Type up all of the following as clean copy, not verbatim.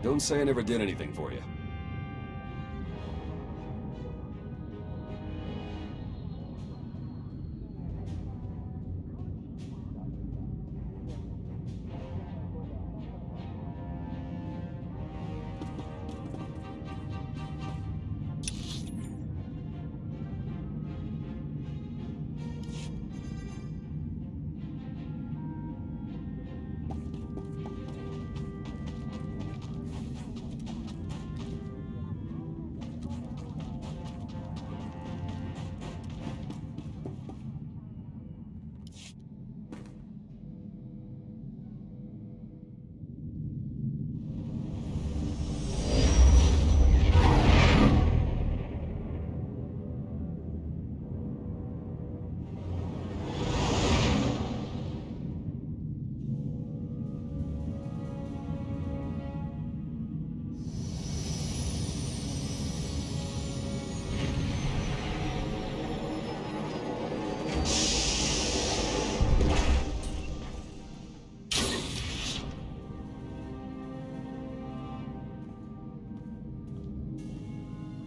Don't say I never did anything for you.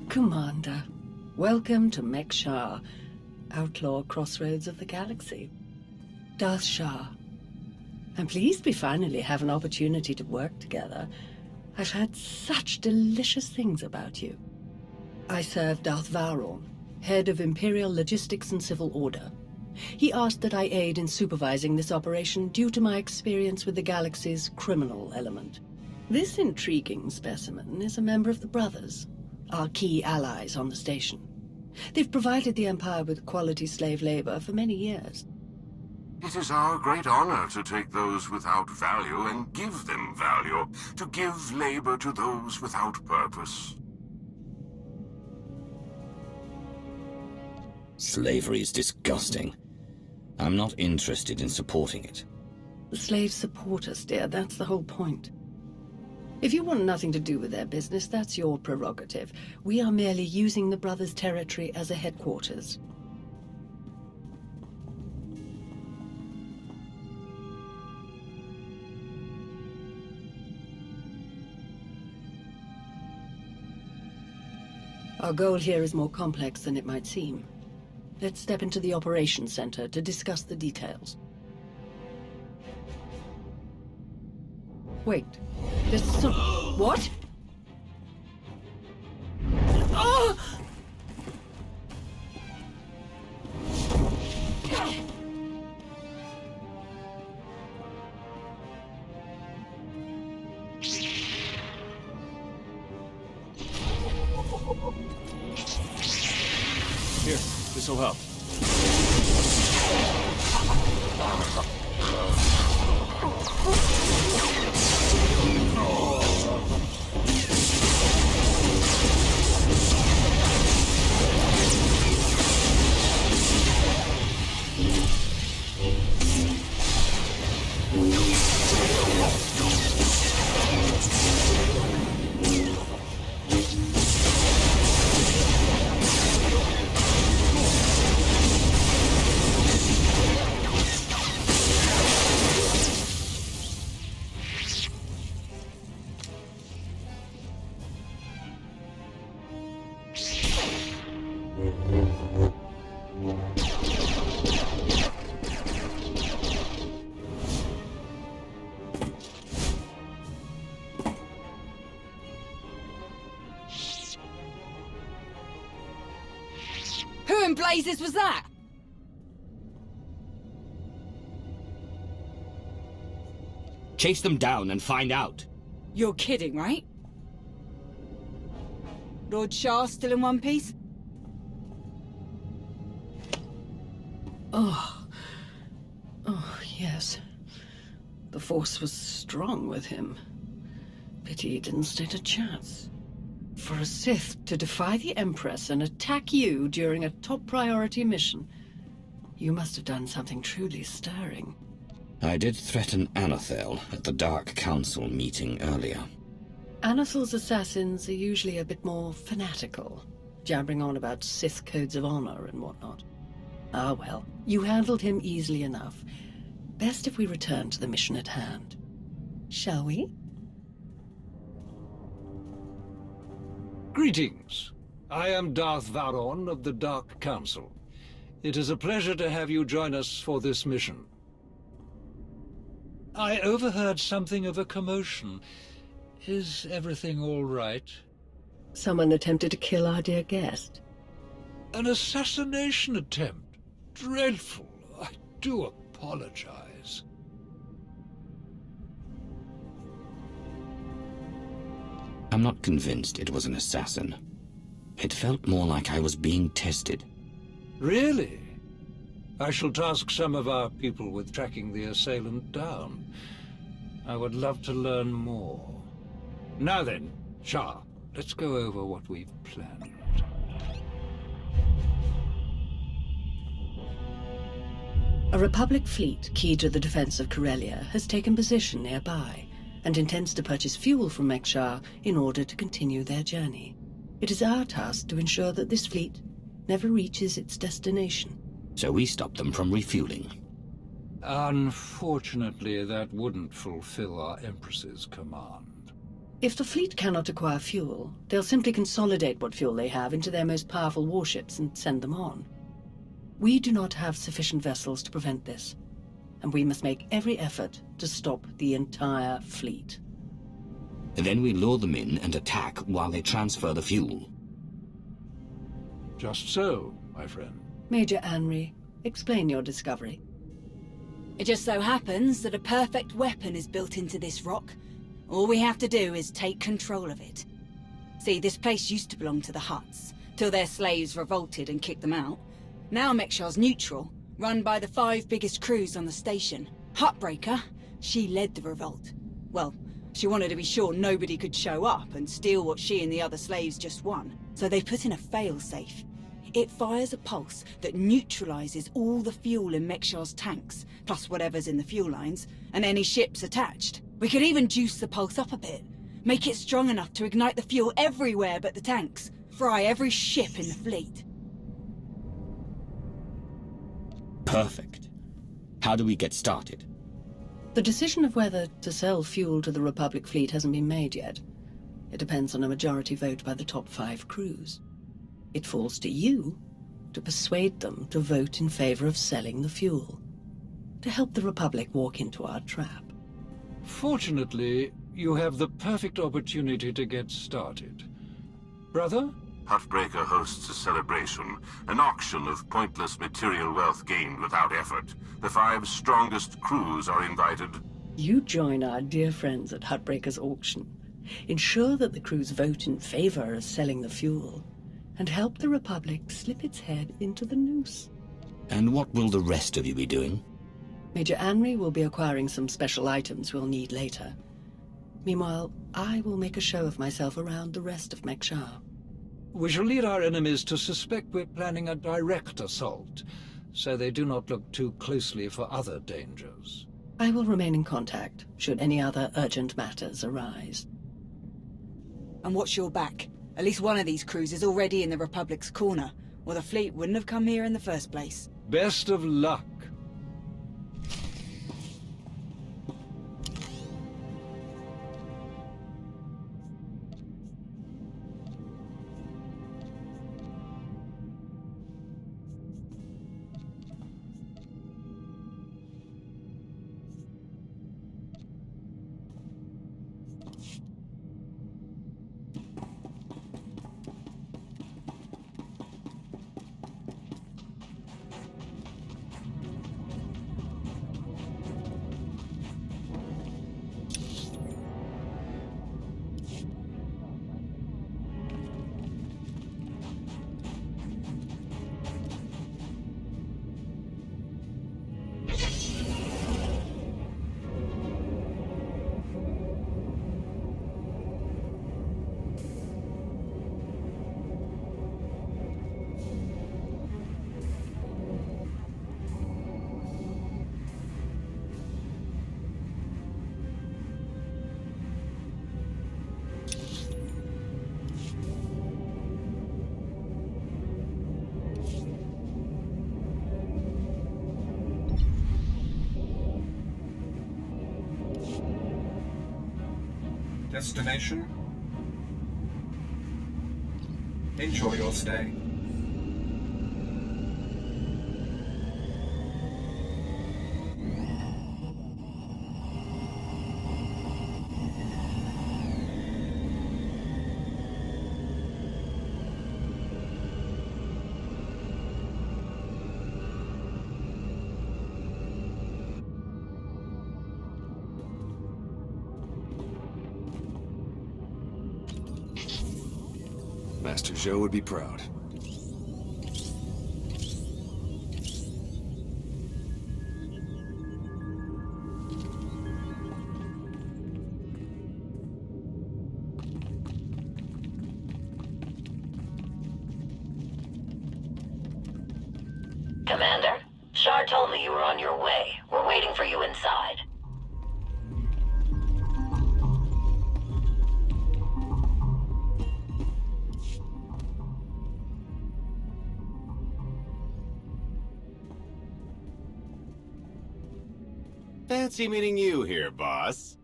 Commander, welcome to Meksha, outlaw crossroads of the galaxy. Darth Shah. I'm pleased we finally have an opportunity to work together. I've heard such delicious things about you. I serve Darth Vowrawn, head of Imperial Logistics and Civil Order. He asked that I aid in supervising this operation due to my experience with the galaxy's criminal element. This intriguing specimen is a member of the Brothers, our key allies on the station. They've provided the Empire with quality slave labor for many years. It is our great honor to take those without value and give them value, to give labor to those without purpose. Slavery is disgusting. I'm not interested in supporting it. The slaves support us, dear. That's the whole point. If you want nothing to do with their business, that's your prerogative. We are merely using the Brothers' territory as a headquarters. Our goal here is more complex than it might seem. Let's step into the operations center to discuss the details. Wait, there's some... What? Oh! Here, this'll help. Who in blazes was that? Chase them down and find out. You're kidding, right? Lord Shah still in one piece? Oh, yes. The Force was strong with him. Pity he didn't stand a chance. For a Sith to defy the Empress and attack you during a top priority mission, you must have done something truly stirring. I did threaten Anathel at the Dark Council meeting earlier. Anathel's assassins are usually a bit more fanatical, jabbering on about Sith codes of honor and whatnot. Ah well, you handled him easily enough. Best if we return to the mission at hand. Shall we? Greetings. I am Darth Varon of the Dark Council. It is a pleasure to have you join us for this mission. I overheard something of a commotion. Is everything all right? Someone attempted to kill our dear guest. An assassination attempt? Dreadful. I do apologize. I'm not convinced it was an assassin. It felt more like I was being tested. Really? I shall task some of our people with tracking the assailant down. I would love to learn more. Now then, Shah, let's go over what we've planned. A Republic fleet key to the defense of Corellia has taken position nearby and intends to purchase fuel from Meksha in order to continue their journey. It is our task to ensure that this fleet never reaches its destination. So we stop them from refueling. Unfortunately, that wouldn't fulfill our Empress's command. If the fleet cannot acquire fuel, they'll simply consolidate what fuel they have into their most powerful warships and send them on. We do not have sufficient vessels to prevent this, and we must make every effort to stop the entire fleet. Then we lure them in and attack while they transfer the fuel. Just so, my friend. Major Anri, explain your discovery. It just so happens that a perfect weapon is built into this rock. All we have to do is take control of it. See, this place used to belong to the Hutts, till their slaves revolted and kicked them out. Now Meksha's neutral, run by the 5 biggest crews on the station. Huttbreaker, she led the revolt. Well, she wanted to be sure nobody could show up and steal what she and the other slaves just won. So they put in a failsafe. It fires a pulse that neutralizes all the fuel in Meksha's tanks, plus whatever's in the fuel lines, and any ships attached. We could even juice the pulse up a bit. Make it strong enough to ignite the fuel everywhere but the tanks. Fry every ship in the fleet. Perfect. How do we get started? The decision of whether to sell fuel to the Republic fleet hasn't been made yet. It depends on a majority vote by the top 5 crews. It falls to you to persuade them to vote in favor of selling the fuel, to help the Republic walk into our trap. Fortunately, you have the perfect opportunity to get started. Brother? Huttbreaker hosts a celebration, an auction of pointless material wealth gained without effort. The 5 strongest crews are invited. You join our dear friends at Huttbreaker's auction, ensure that the crews vote in favor of selling the fuel, and help the Republic slip its head into the noose. And what will the rest of you be doing? Major Anri will be acquiring some special items we'll need later. Meanwhile, I will make a show of myself around the rest of Meksha. We shall lead our enemies to suspect we're planning a direct assault, so they do not look too closely for other dangers. I will remain in contact, should any other urgent matters arise. And watch your back. At least one of these crews is already in the Republic's corner, or the fleet wouldn't have come here in the first place. Best of luck. Destination? Enjoy your stay. Master Zhou would be proud. Commander, Shar told me you were on your way. We're waiting for you inside. Fancy meeting you here, boss.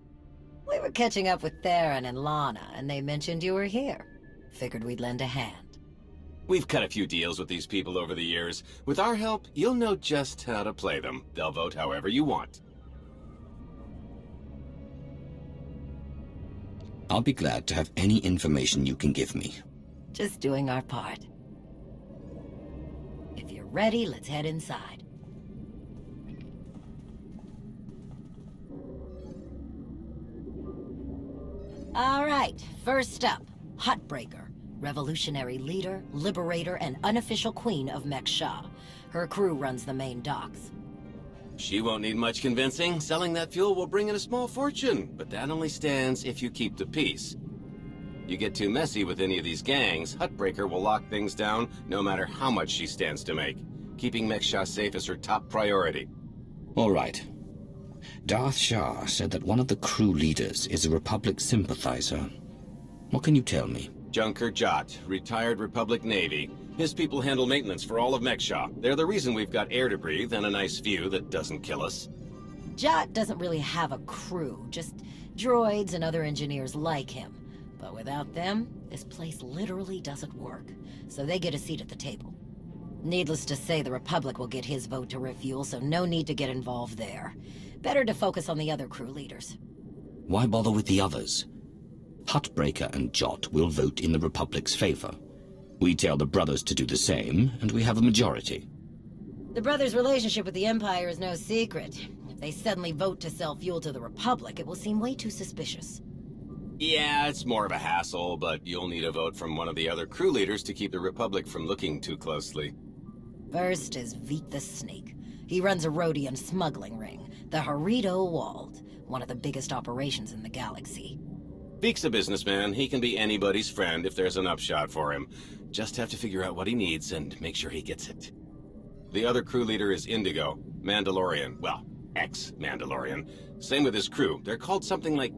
We were catching up with Theron and Lana, and they mentioned you were here. Figured we'd lend a hand. We've cut a few deals with these people over the years. With our help, you'll know just how to play them. They'll vote however you want. I'll be glad to have any information you can give me. Just doing our part. If you're ready, let's head inside. All right, first up, Huttbreaker. Revolutionary leader, liberator, and unofficial queen of Meksha. Her crew runs the main docks. She won't need much convincing. Selling that fuel will bring in a small fortune, but that only stands if you keep the peace. You get too messy with any of these gangs, Huttbreaker will lock things down no matter how much she stands to make. Keeping Meksha safe is her top priority. All right. Darth Shah said that one of the crew leaders is a Republic sympathizer. What can you tell me? Junker Jot, retired Republic Navy. His people handle maintenance for all of Meksha. They're the reason we've got air to breathe and a nice view that doesn't kill us. Jot doesn't really have a crew, just droids and other engineers like him. But without them, this place literally doesn't work. So they get a seat at the table. Needless to say, the Republic will get his vote to refuel, so no need to get involved there. Better to focus on the other crew leaders. Why bother with the others? Huttbreaker and Jot will vote in the Republic's favor. We tell the brothers to do the same, and we have a majority. The brothers' relationship with the Empire is no secret. If they suddenly vote to sell fuel to the Republic, it will seem way too suspicious. Yeah, it's more of a hassle, but you'll need a vote from one of the other crew leaders to keep the Republic from looking too closely. First is Veek the Snake. He runs a Rhodian smuggling ring, the Harrido Walled, one of the biggest operations in the galaxy. Veek's a businessman. He can be anybody's friend if there's an upshot for him. Just have to figure out what he needs and make sure he gets it. The other crew leader is Indigo, Mandalorian. Well, ex-Mandalorian. Same with his crew. They're called something like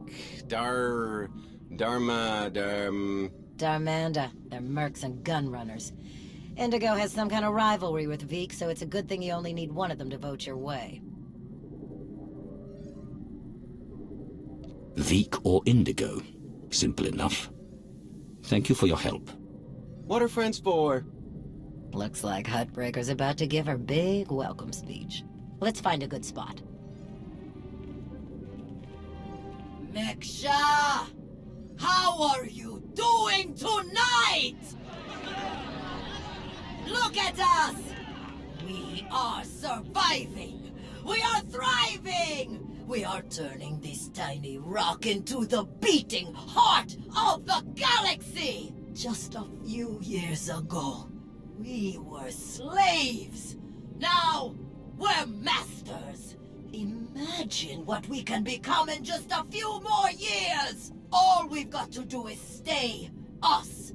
Darmanda. They're mercs and gun runners. Indigo has some kind of rivalry with Veek, so it's a good thing you only need one of them to vote your way. Veek or Indigo? Simple enough. Thank you for your help. What are friends for? Looks like Huttbreaker's about to give her big welcome speech. Let's find a good spot. Meksha! How are you doing tonight? Look at us! We are surviving! We are thriving! We are turning this tiny rock into the beating heart of the galaxy! Just a few years ago, we were slaves. Now, we're masters. Imagine what we can become in just a few more years. All we've got to do is stay us.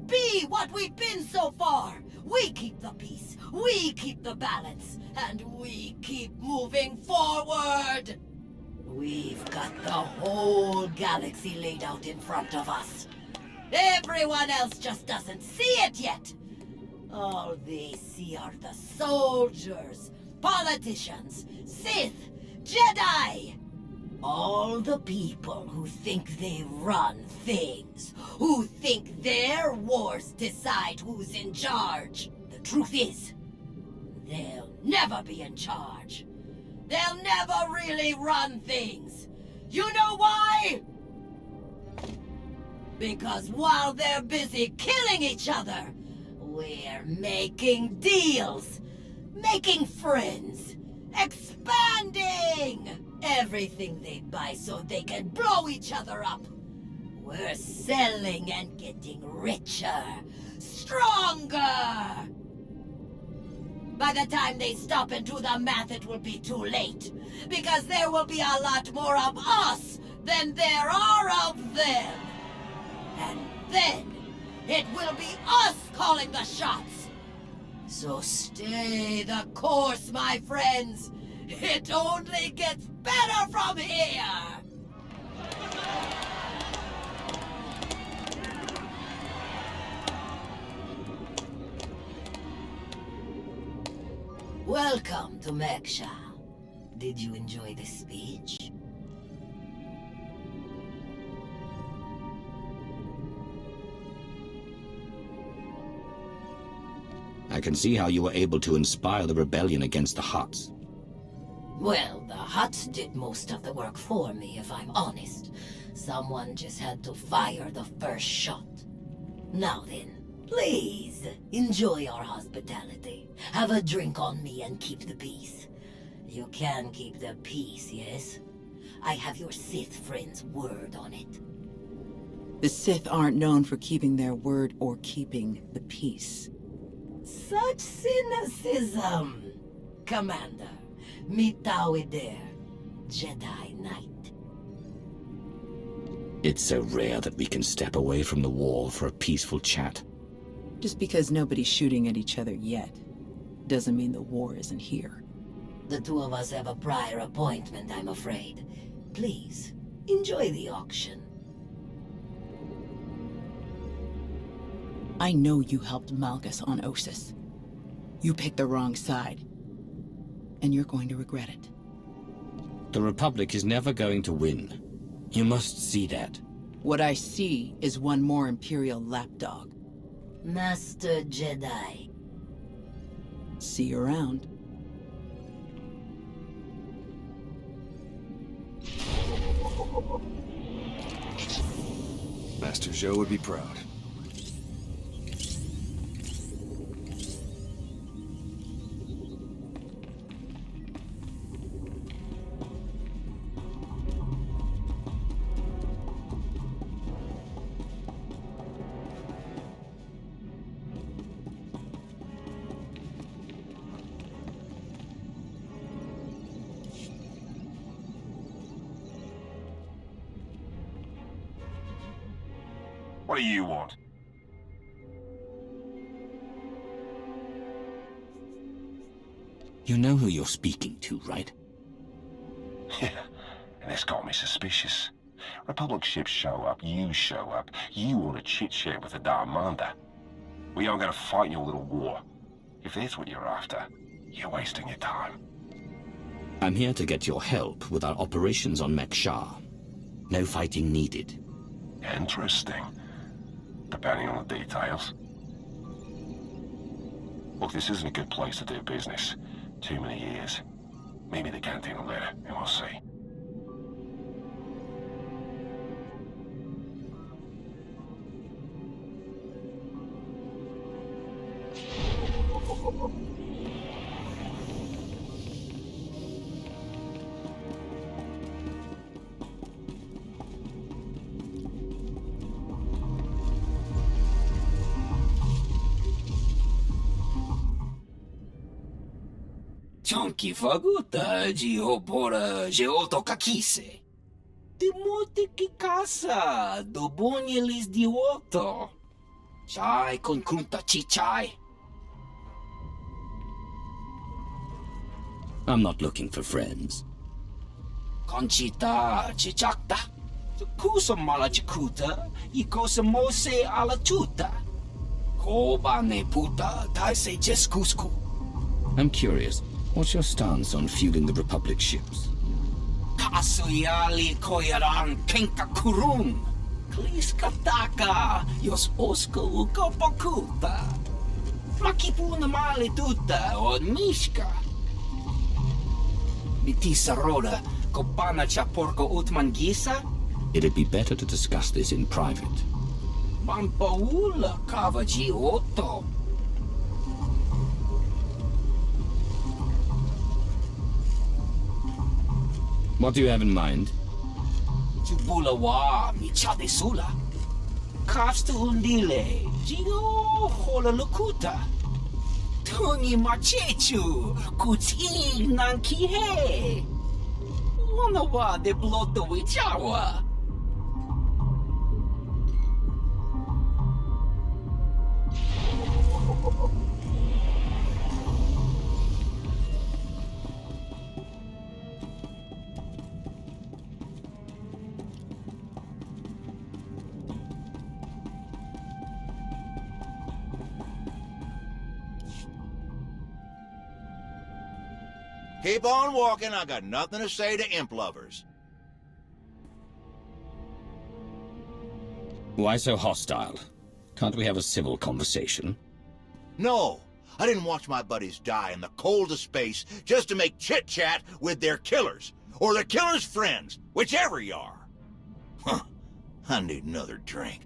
Be what we've been so far. We keep the peace, we keep the balance, and we keep moving forward. We've got the whole galaxy laid out in front of us. Everyone else just doesn't see it yet. All they see are the soldiers, politicians, Sith, Jedi. All the people who think they run things, who think their wars decide who's in charge. The truth is, they'll never be in charge. They'll never really run things. You know why? Because while they're busy killing each other, we're making deals, making friends, expanding everything they buy so they can blow each other up. We're selling and getting richer, stronger. By the time they stop and do the math, it will be too late. Because there will be a lot more of us than there are of them. And then, it will be us calling the shots. So stay the course, my friends. It only gets better from here. Welcome to Meksha. Did you enjoy the speech? I can see how you were able to inspire the rebellion against the Hutts. Well, the Hutts did most of the work for me, if I'm honest. Someone just had to fire the first shot. Now then, please, enjoy our hospitality. Have a drink on me and keep the peace. You can keep the peace, yes? I have your Sith friend's word on it. The Sith aren't known for keeping their word or keeping the peace. Such cynicism! Commander, mitawi there, Jedi Knight. It's so rare that we can step away from the war for a peaceful chat. Just because nobody's shooting at each other yet, doesn't mean the war isn't here. The two of us have a prior appointment, I'm afraid. Please, enjoy the auction. I know you helped Malgus on Ossus. You picked the wrong side. And you're going to regret it. The Republic is never going to win. You must see that. What I see is one more Imperial lapdog. Master Jedi. See you around. Master Zhou would be proud. What do you want? You know who you're speaking to, right? Yeah, and this got me suspicious. Republic ships show up, you show up, you want to chit-chat with the Darmander. We aren't going to fight your little war. If that's what you're after, you're wasting your time. I'm here to get your help with our operations on Meksha. No fighting needed. Interesting. Depending on the details. Look, this isn't a good place to do business. Too many years. Maybe the canteen will let it, and we'll see. Chonky faguta geopora geotokakise. Timote ki casa do bonyelis dioto. Chai con kunta chichai. I'm not looking for friends. Conchita chichakta. Kusa mala chikuta. Ikosa mose ala chuta. Koba ne puta taise jeskusku. I'm curious. What's your stance on fueling the Republic ships? Kasuyali koyaran kenka kurung. Klis kataka yos osko ukopakuta. Makipuna mali tuta od mishka. Bitisa roda kopana chaporko utman gisa. It'd be better to discuss this in private. Pampaula kavaji otto. What do you have in mind? Chubula wa michade sula. Kastu undile. Jigo hola lukuta. Tungi machechu. Kuting nankihe. Wana wa de bloto wichawa. Keep on walking. I got nothing to say to imp lovers. Why so hostile? Can't we have a civil conversation? No, I didn't watch my buddies die in the cold of space just to make chit-chat with their killers, or their killers' friends, whichever you are. Huh, I need another drink.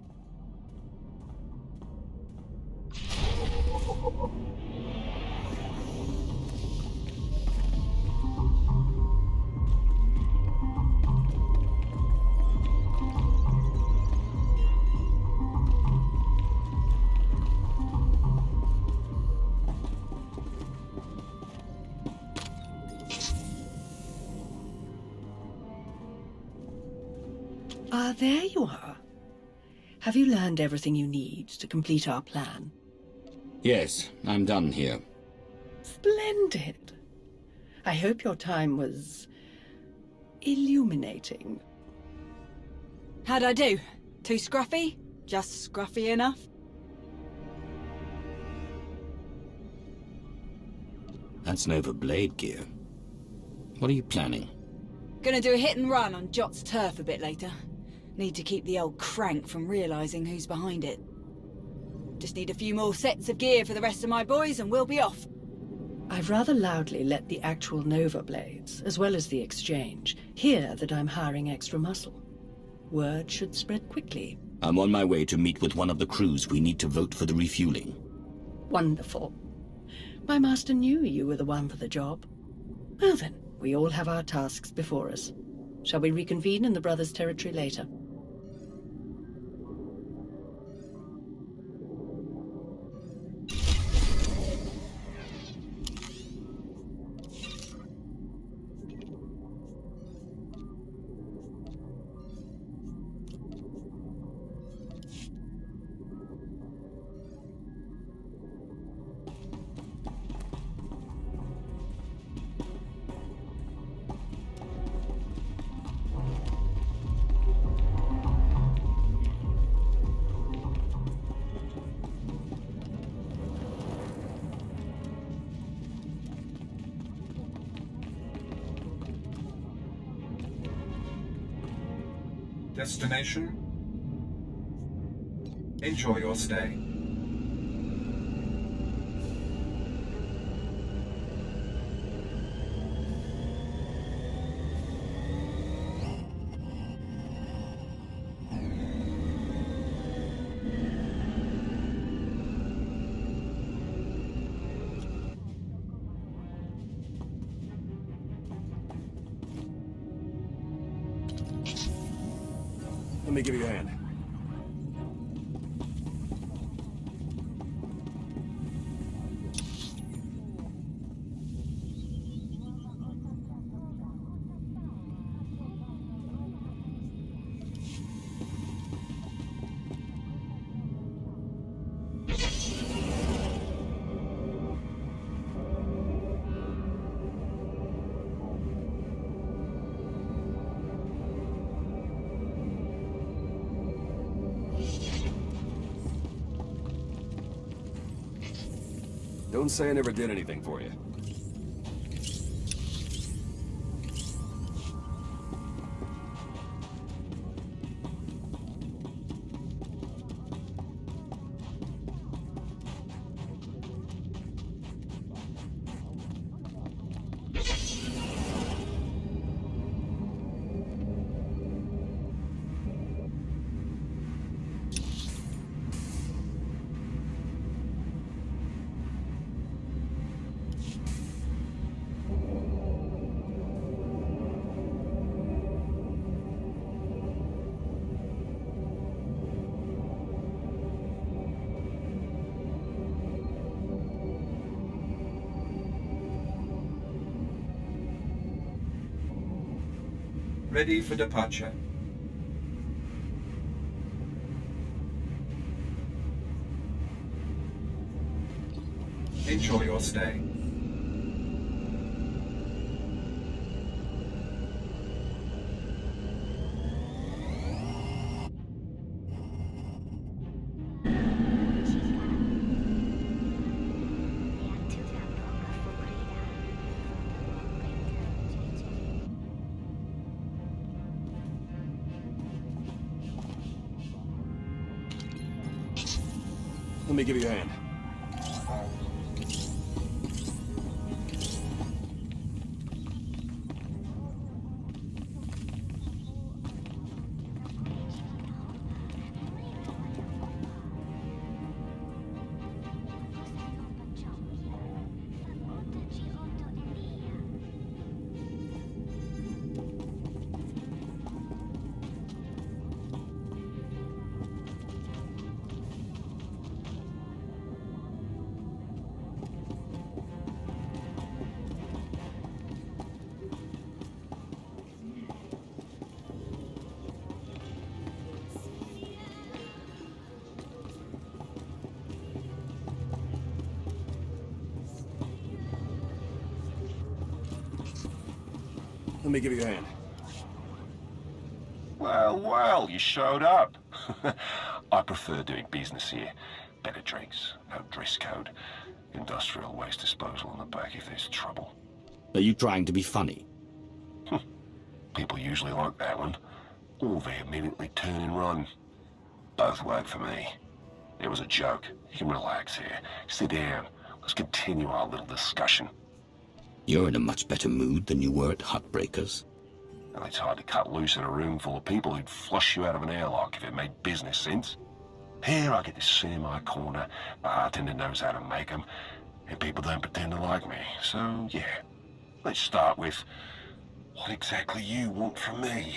Ah, there you are. Have you learned everything you need to complete our plan? Yes, I'm done here. Splendid. I hope your time was illuminating. How'd I do? Too scruffy? Just scruffy enough? That's Nova Blade gear. What are you planning? Gonna do a hit and run on Jot's turf a bit later. Need to keep the old crank from realizing who's behind it. Just need a few more sets of gear for the rest of my boys and we'll be off. I've rather loudly let the actual Nova Blades, as well as the Exchange, hear that I'm hiring extra muscle. Word should spread quickly. I'm on my way to meet with one of the crews we need to vote for the refueling. Wonderful. My master knew you were the one for the job. Well then, we all have our tasks before us. Shall we reconvene in the Brothers' territory later? Destination? Enjoy your stay. Let me give you a hand. Don't say I never did anything for you. Ready for departure. Enjoy your stay. Let me give you a hand. Let me give you a hand. Well, well, you showed up. I prefer doing business here. Better drinks, no dress code, industrial waste disposal in the back if there's trouble. Are you trying to be funny? People usually like that one. Or they immediately turn and run. Both work for me. It was a joke. You can relax here. Sit down. Let's continue our little discussion. You're in a much better mood than you were at Hutbreaker's. Well, it's hard to cut loose in a room full of people who'd flush you out of an airlock if it made business sense. Here I get to sit in my corner, bartender knows how to make them, and people don't pretend to like me. So, yeah. Let's start with what exactly you want from me.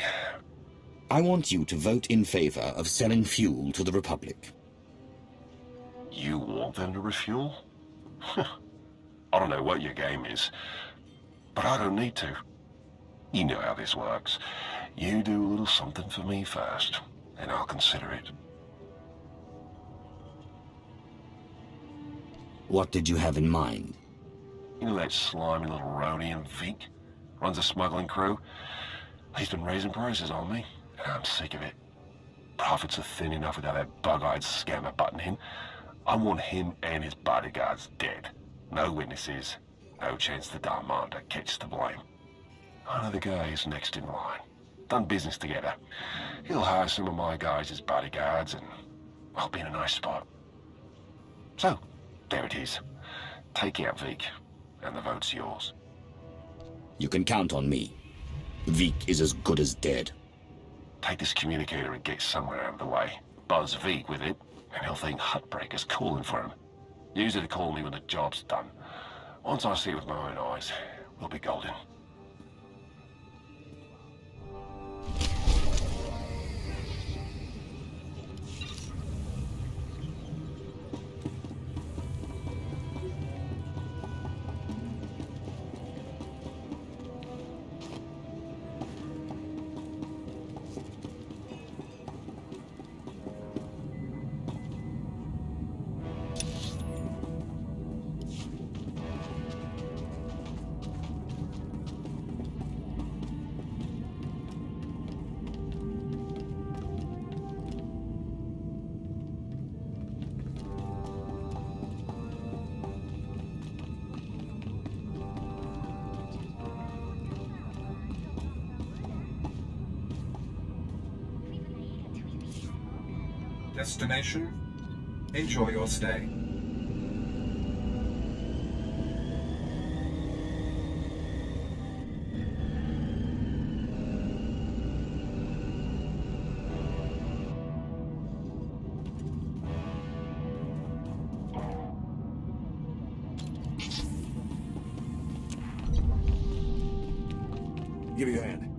I want you to vote in favor of selling fuel to the Republic. You want them to refuel? I don't know what your game is, but I don't need to. You know how this works. You do a little something for me first, and I'll consider it. What did you have in mind? You know that slimy little roadie in Vic? Runs a smuggling crew? He's been raising prices on me, and I'm sick of it. Profits are thin enough without that bug-eyed scammer butting in. I want him and his bodyguards dead. No witnesses, no chance the Darmanda gets to blame. I know the guy is next in line. Done business together. He'll hire some of my guys as bodyguards, and I'll be in a nice spot. So, there it is. Take out Vic, and the vote's yours. You can count on me. Vic is as good as dead. Take this communicator and get somewhere out of the way. Buzz Vic with it, and he'll think Hutbreaker's calling for him. Use it to call me when the job's done. Once I see it with my own eyes, we'll be golden. Destination? Enjoy your stay. Give you a hand.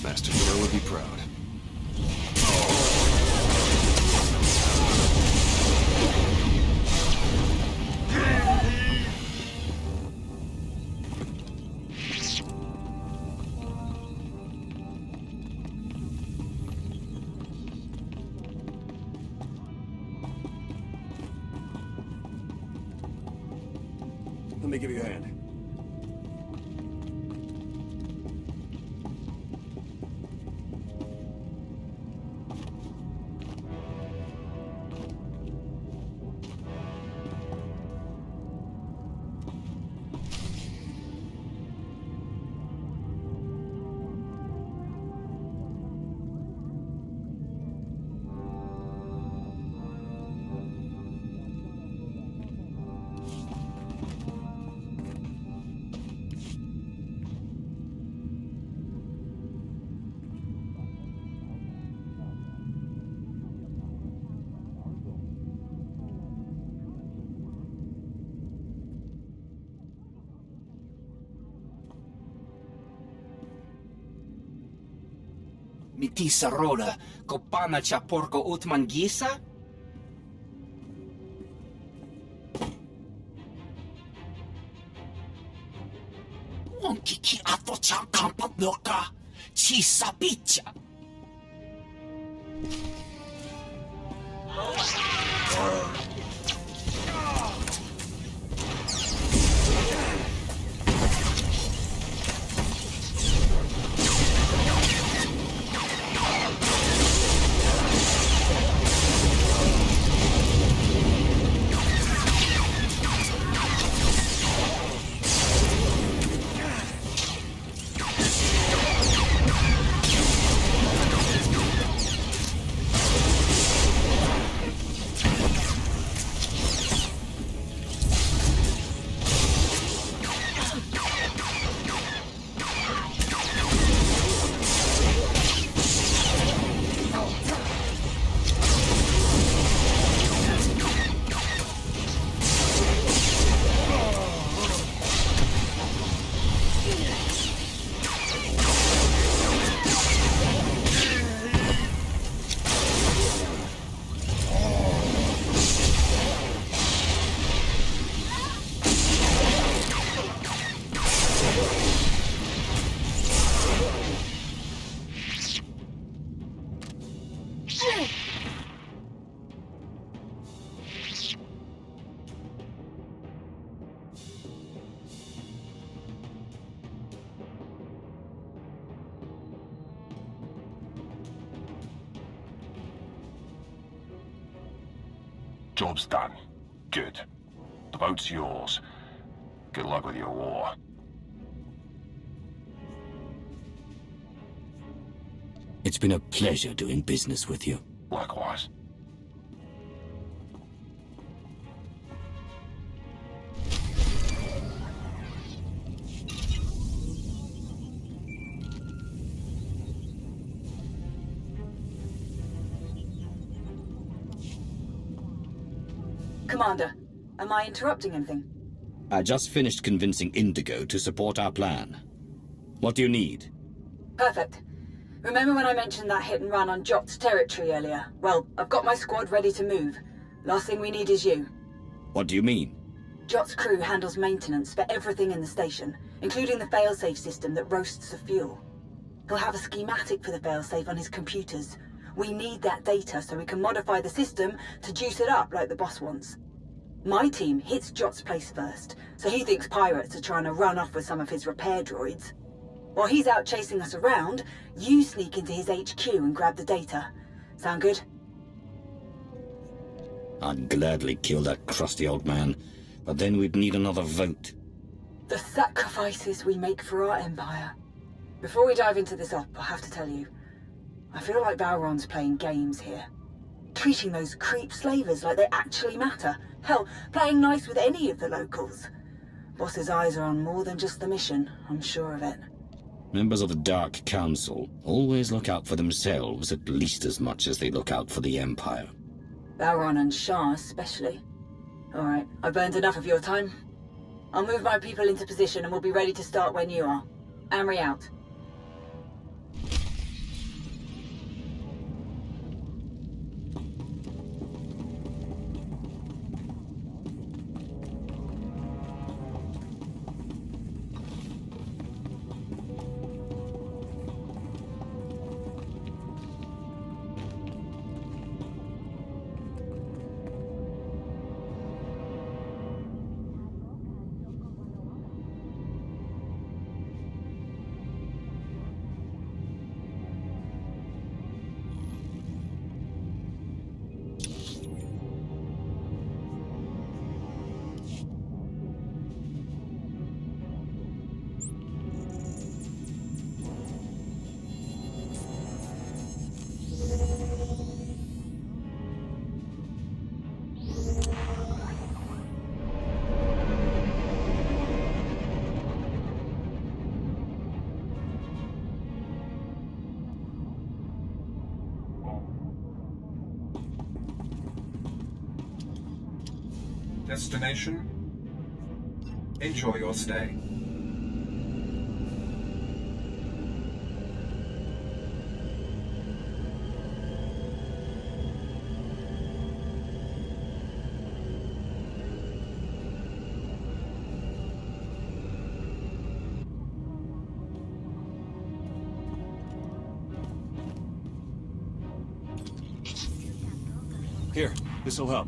Master Hero would be proud. Let me give you a hand. Mitisa roda, kopana cha porco utman gisa? Onkiki ato cha kampa bloka, chisa picha. Job's done. Good. The vote's yours. Good luck with your war. It's been a pleasure doing business with you. Likewise. Commander, am I interrupting anything? I just finished convincing Indigo to support our plan. What do you need? Perfect. Remember when I mentioned that hit and run on Jot's territory earlier? Well, I've got my squad ready to move. Last thing we need is you. What do you mean? Jot's crew handles maintenance for everything in the station, including the failsafe system that roasts the fuel. He'll have a schematic for the failsafe on his computers. We need that data so we can modify the system to juice it up like the boss wants. My team hits Jot's place first, so he thinks pirates are trying to run off with some of his repair droids. While he's out chasing us around, you sneak into his HQ and grab the data. Sound good? I'd gladly kill that crusty old man, but then we'd need another vote. The sacrifices we make for our empire. Before we dive into this op, I have to tell you, I feel like Balron's playing games here. Treating those creep slavers like they actually matter. Hell, playing nice with any of the locals. Boss's eyes are on more than just the mission, I'm sure of it. Members of the Dark Council always look out for themselves at least as much as they look out for the Empire. Balron and Shah especially. Alright, I've burned enough of your time. I'll move my people into position and we'll be ready to start when you are. Amory out. Destination? Enjoy your stay. Here, this'll help.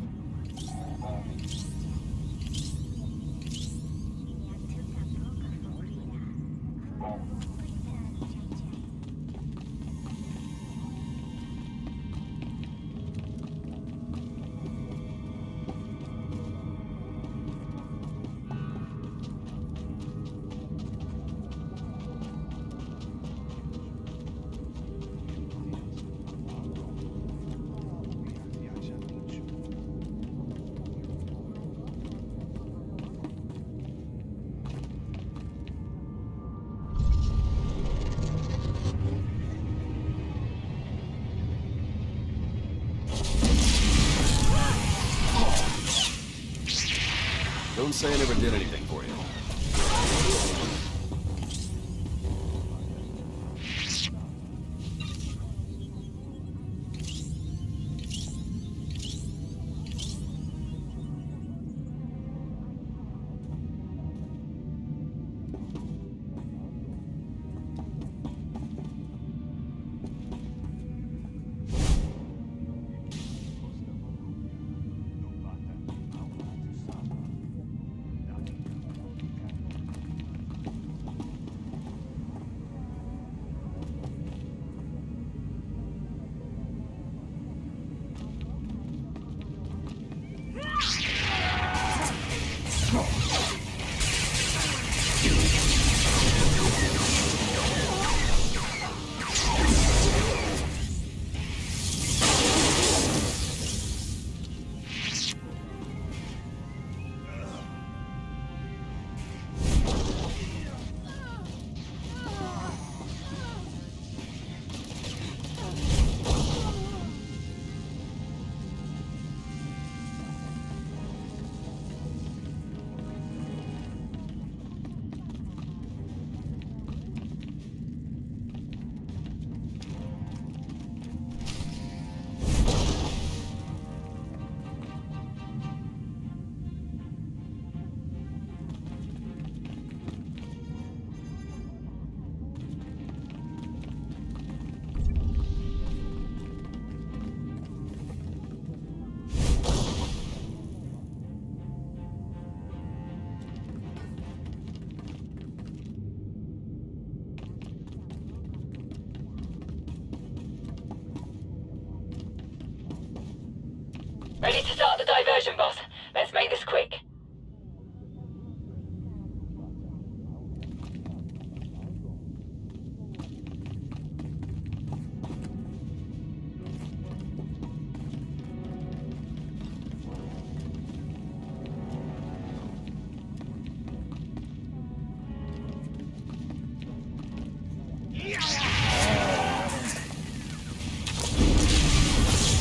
Don't say I never did anything for you. diversion, boss. Let's make this quick.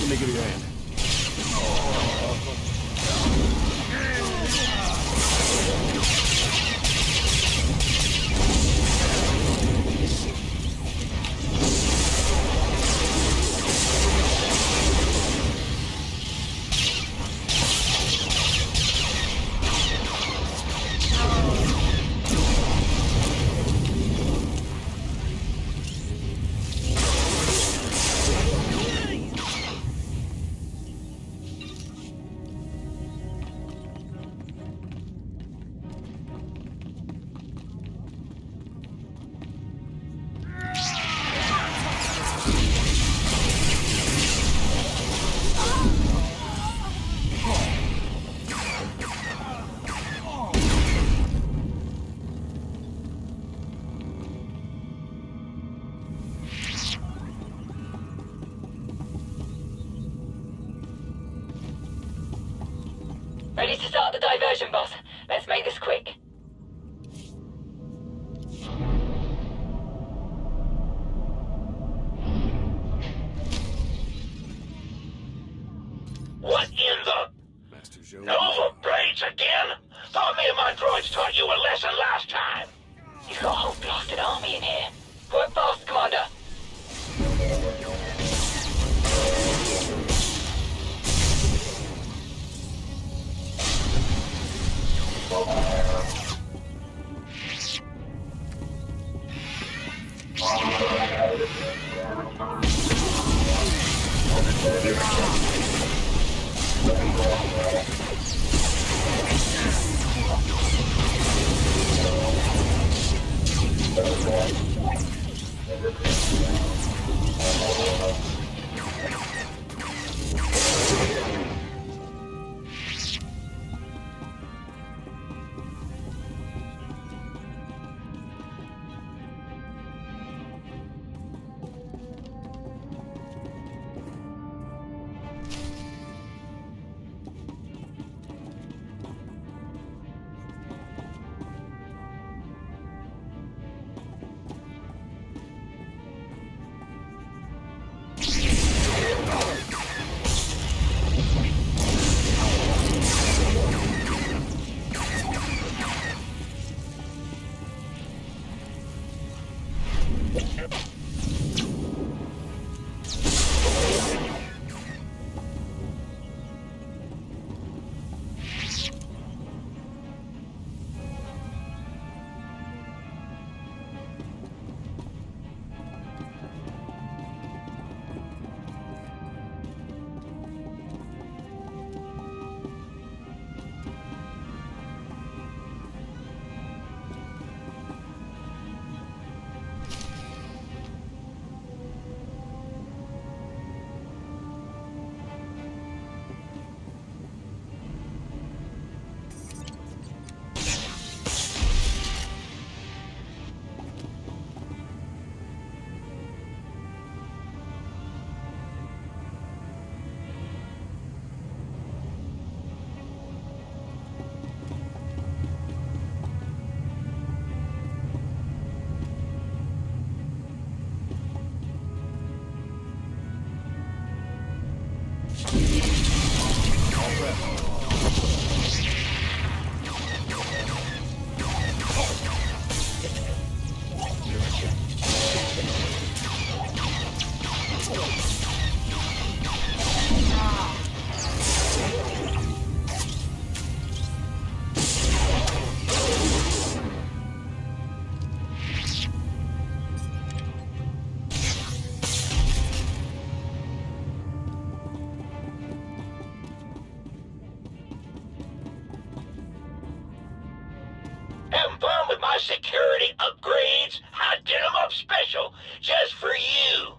Let me give you a hand. Ready to start the diversion, boss. Let's make this quick. What in the... Master Joe. Nova Braids again? Thought me and my droids taught you a lesson last time. You've got a whole blasted army in here. Work fast, Commander. security upgrades. I did them up special, just for you.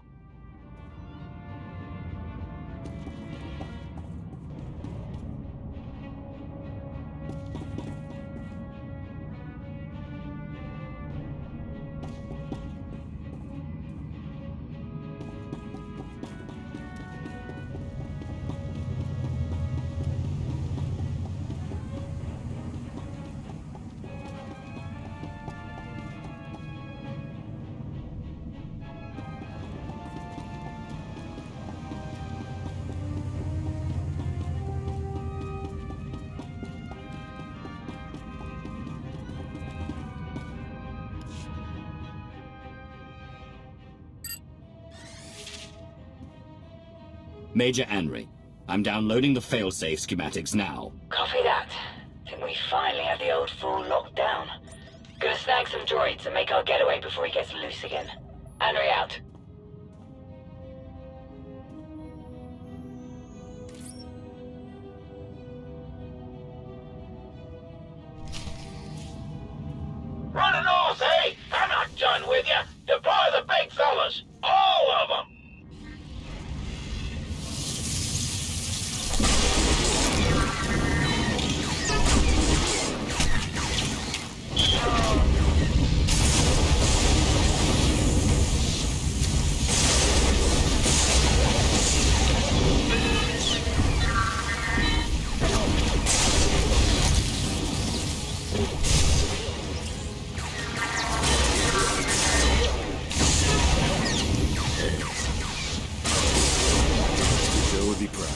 Major Anri, I'm downloading the failsafe schematics now. Copy that. Think we finally have the old fool locked down. Gonna snag some droids and make our getaway before he gets loose again. Anri out. Running off, eh? I'm not done with you. Deploy the big fellas. All of them. Joe would be proud.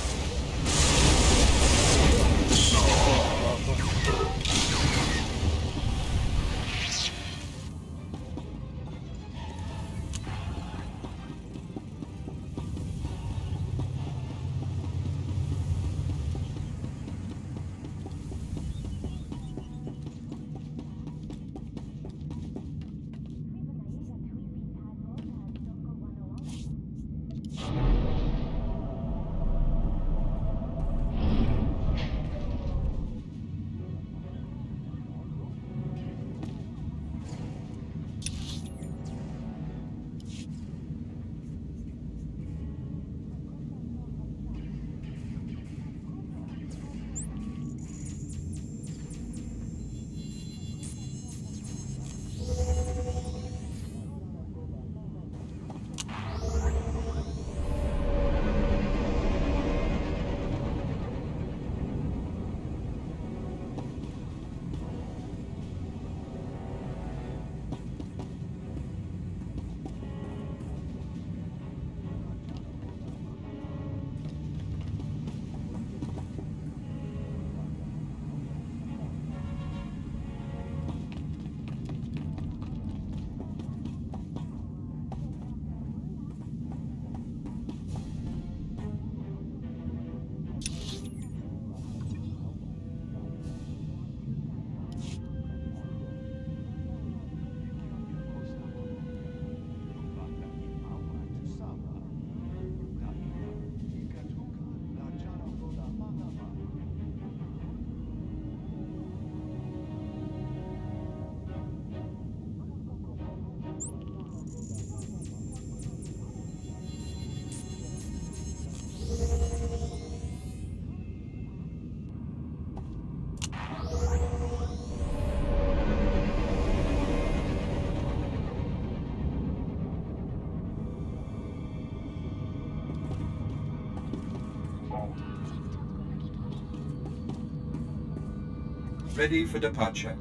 Ready for departure.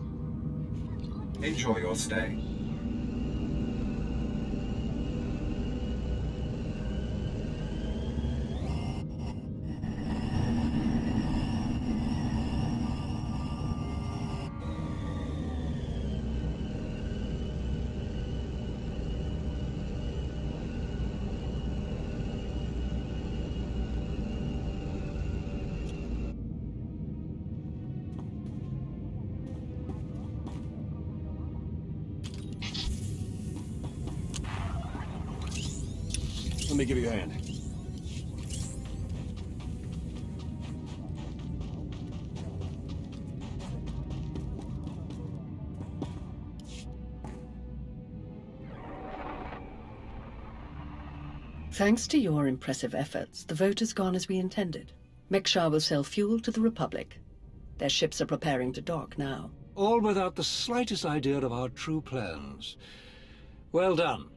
Enjoy your stay. Let me give you a hand. Thanks to your impressive efforts, the vote has gone as we intended. Meksha will sell fuel to the Republic. Their ships are preparing to dock now. All without the slightest idea of our true plans. Well done.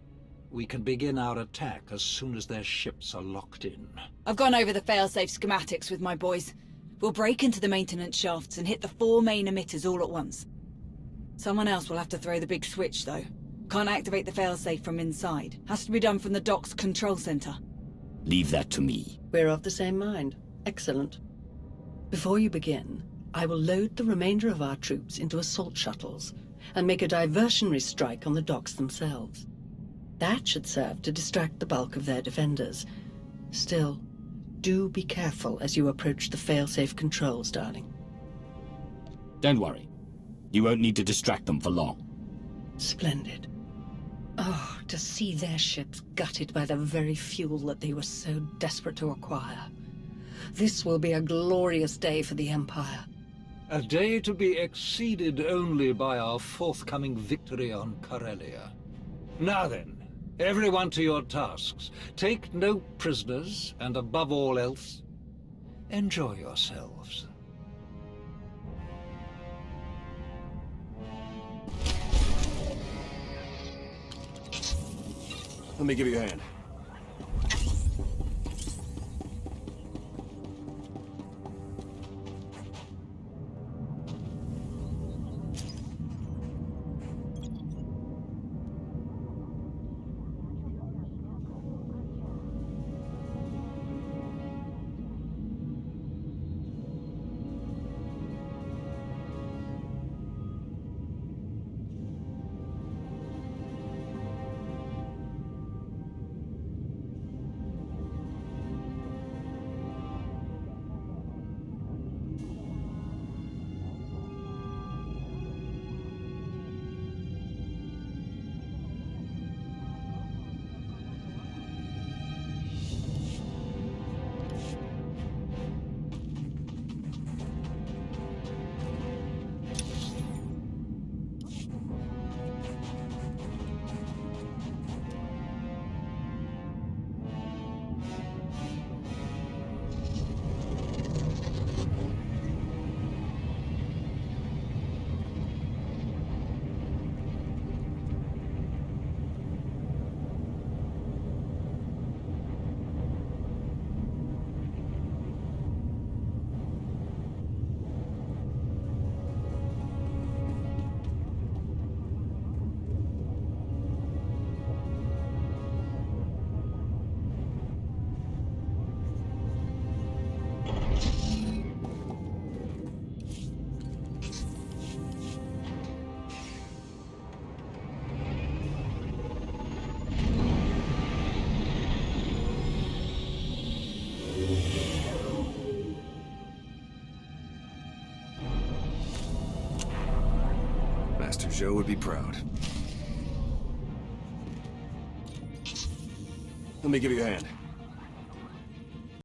We can begin our attack as soon as their ships are locked in. I've gone over the failsafe schematics with my boys. We'll break into the maintenance shafts and hit the 4 main emitters all at once. Someone else will have to throw the big switch, though. Can't activate the failsafe from inside. Has to be done from the dock's control center. Leave that to me. We're of the same mind. Excellent. Before you begin, I will load the remainder of our troops into assault shuttles and make a diversionary strike on the docks themselves. That should serve to distract the bulk of their defenders. Still, Do be careful as you approach the failsafe controls, darling. Don't worry. You won't need to distract them for long. Splendid. Oh, to see their ships gutted by the very fuel that they were so desperate to acquire. This will be a glorious day for the Empire. A day to be exceeded only by our forthcoming victory on Corellia. Now then, everyone to your tasks. Take no prisoners, and above all else, enjoy yourselves. Let me give you a hand. Master Zhou would be proud. Let me give you a hand.